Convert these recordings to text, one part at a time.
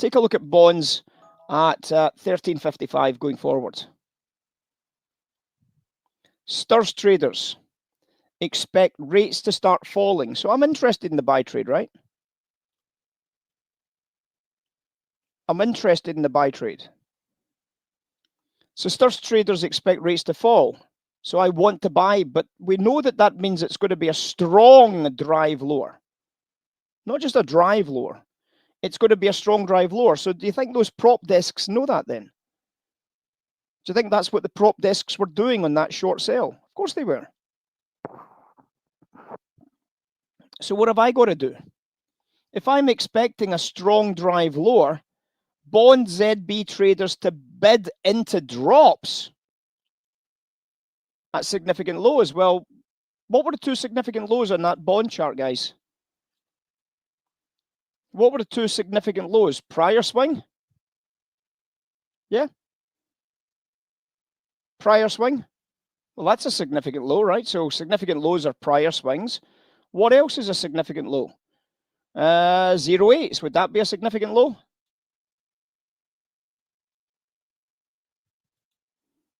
take a look at bonds at 13.55 going forward. STRS traders expect rates to start falling. So I'm interested in the buy trade, right? I'm interested in the buy trade. So STRS traders expect rates to fall. So I want to buy, but we know that that means it's going to be a strong drive lower. Not just a drive lower. It's going to be a strong drive lower. So do you think those prop desks know that then? Do you think that's what the prop desks were doing on that short sell? Of course they were. So what have I got to do? If I'm expecting a strong drive lower, bond ZB traders to bid into drops at significant lows. Well, what were the two significant lows on that bond chart, guys? What were the two significant lows? Prior swing? Yeah. Prior swing? Well, that's a significant low, right? So significant lows are prior swings. What else is a significant low? 0.8s. Would that be a significant low?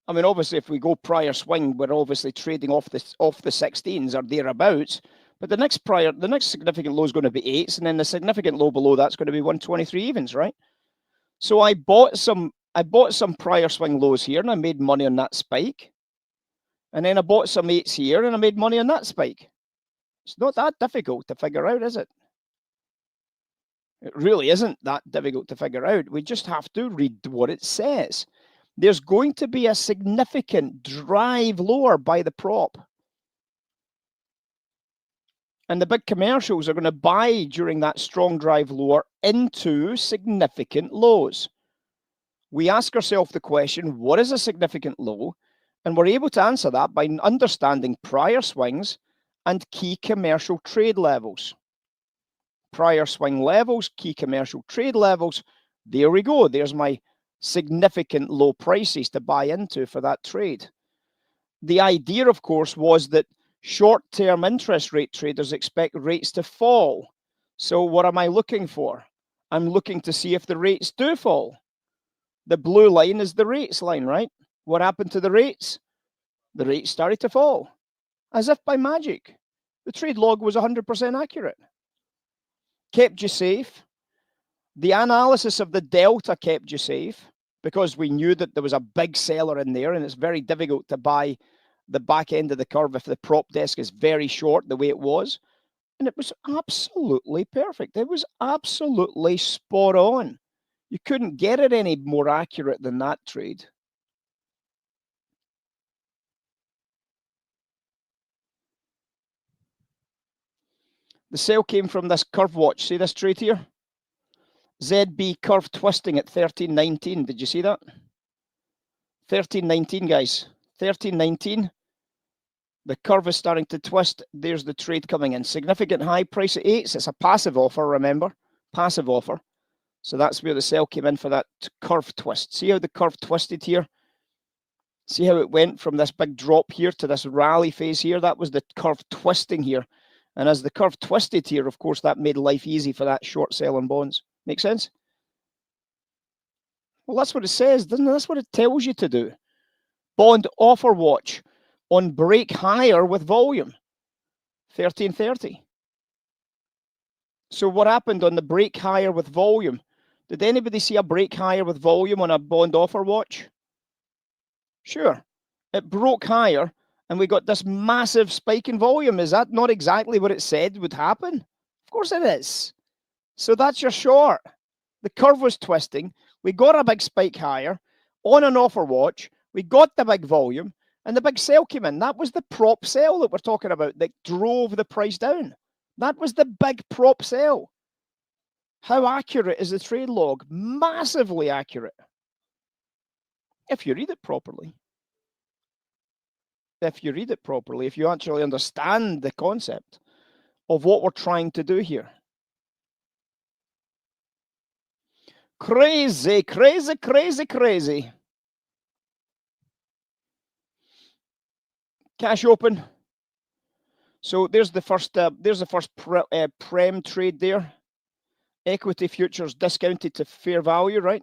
I mean, obviously, if we go prior swing, we're obviously trading off the 16s or thereabouts. But the next significant low is going to be 8s, and then the significant low below that's going to be 123 evens, right? So I bought some prior swing lows here, and I made money on that spike. And then I bought some 8s here, and I made money on that spike. It's not that difficult to figure out, is it? It really isn't that difficult to figure out. We just have to read what it says. There's going to be a significant drive lower by the prop. And the big commercials are going to buy during that strong drive lower into significant lows. We ask ourselves the question, what is a significant low? And we're able to answer that by understanding prior swings and key commercial trade levels. Prior swing levels, key commercial trade levels. There we go. There's my significant low prices to buy into for that trade. The idea, of course, was that short-term interest rate traders expect rates to fall. So what am I looking for? I'm looking to see if the rates do fall. The blue line is the rates line, right? What happened to the rates? The rates started to fall, as if by magic. The trade log was 100% accurate. Kept you safe. The analysis of the delta kept you safe because we knew that there was a big seller in there, and it's very difficult to buy the back end of the curve if the prop desk is very short the way it was. And it was absolutely perfect. It was absolutely spot on. You couldn't get it any more accurate than that trade. The sell came from this curve watch. See this trade here? ZB curve twisting at 13.19. Did you see that? 13.19, guys. 13.19. The curve is starting to twist. There's the trade coming in. Significant high price at 8s. It's a passive offer, remember? Passive offer. So that's where the sell came in for that curve twist. See how the curve twisted here? See how it went from this big drop here to this rally phase here? That was the curve twisting here. And as the curve twisted here, of course, that made life easy for that short sell on bonds. Make sense? Well, that's what it says, doesn't it? That's what it tells you to do. Bond offer watch on break higher with volume. 1330. So what happened on the break higher with volume? Did anybody see a break higher with volume on a bond offer watch? Sure. It broke higher and we got this massive spike in volume. Is that not exactly what it said would happen? Of course it is. So that's your short. The curve was twisting. We got a big spike higher on an offer watch. We got the big volume and the big sell came in. That was the prop sell that we're talking about that drove the price down. That was the big prop sell. How accurate is the trade log? Massively accurate. If you read it properly. If you read it properly, if you actually understand the concept of what we're trying to do here. Crazy, crazy, crazy, crazy. Cash open. So there's the first prem trade there. Equity futures discounted to fair value, right?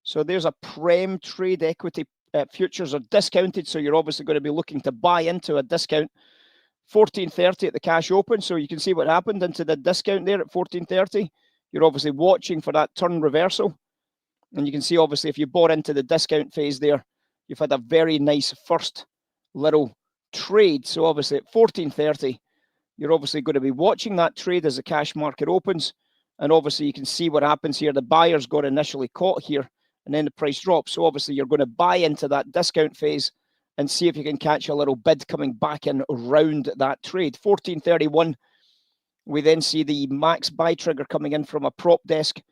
So there's a prem trade. Equity futures are discounted, so you're obviously going to be looking to buy into a discount. 14.30 at the cash open, so you can see what happened into the discount there at 14.30. You're obviously watching for that turn reversal, and you can see obviously if you bought into the discount phase there, you've had a very nice first little trade. So obviously at 14.30, you're obviously going to be watching that trade as the cash market opens, and obviously you can see what happens here. The buyers got initially caught here, and then the price drops. So obviously you're going to buy into that discount phase and see if you can catch a little bid coming back in around that trade. 14.31, we then see the max buy trigger coming in from a prop desk.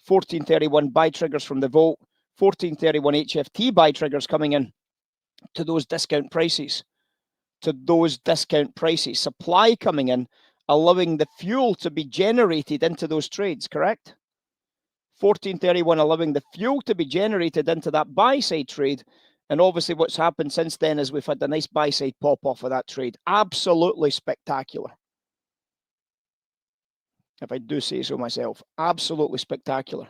14.31 buy triggers from the vault. 14.31 HFT buy triggers coming in to those discount prices. Supply coming in, allowing the fuel to be generated into those trades, correct? 14.31 allowing the fuel to be generated into that buy side trade. And obviously what's happened since then is we've had a nice buy side pop off of that trade. Absolutely spectacular, if I do say so myself. Absolutely spectacular.